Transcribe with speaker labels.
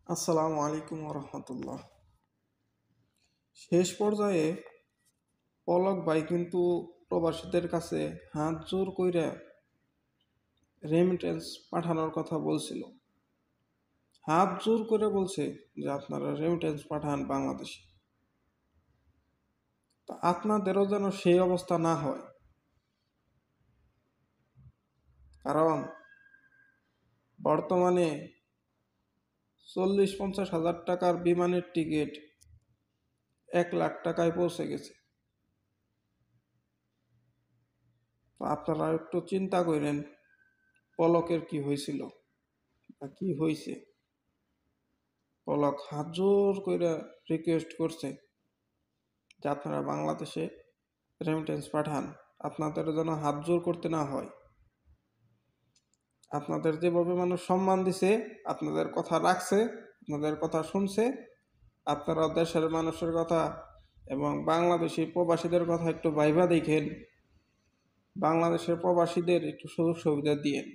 Speaker 1: আসসালামু আলাইকুম রহমতুল্লাহ। শেষ পর্যায়ে পলক ভাই কিন্তু প্রবাসীদের কাছে হাত জোর কইরা রেমিটেন্স পাঠানোর কথা বলছিল। হাত জোর করে বলছে যে আপনারা রেমিটেন্স পাঠান বাংলাদেশে। তো আপনাদেরও যেন সেই অবস্থা না হয়, কারণ বর্তমানে 40-50 হাজার টাকার বিমানের টিকিট 1 লাখ টাকায় পৌঁছে গেছে। তো আপনারা একটু চিন্তা করেন পলকের কি হয়েছিল বা কি হয়েছে। পলক হাত জোর করে রিকোয়েস্ট করছে যে আপনারা বাংলাদেশে রেমিটেন্স পাঠান, আপনাদের যেন হাত জোর করতে না হয়। আপনাদের যেভাবে মানুষ সম্মান দিছে, আপনাদের কথা রাখছে, আপনাদের কথা শুনছে, আপনারা দেশের মানুষের কথা এবং বাংলাদেশি প্রবাসীদের কথা একটু ভাইবা দেখেন, বাংলাদেশের প্রবাসীদের একটু সুযোগ সুবিধা দিয়েন।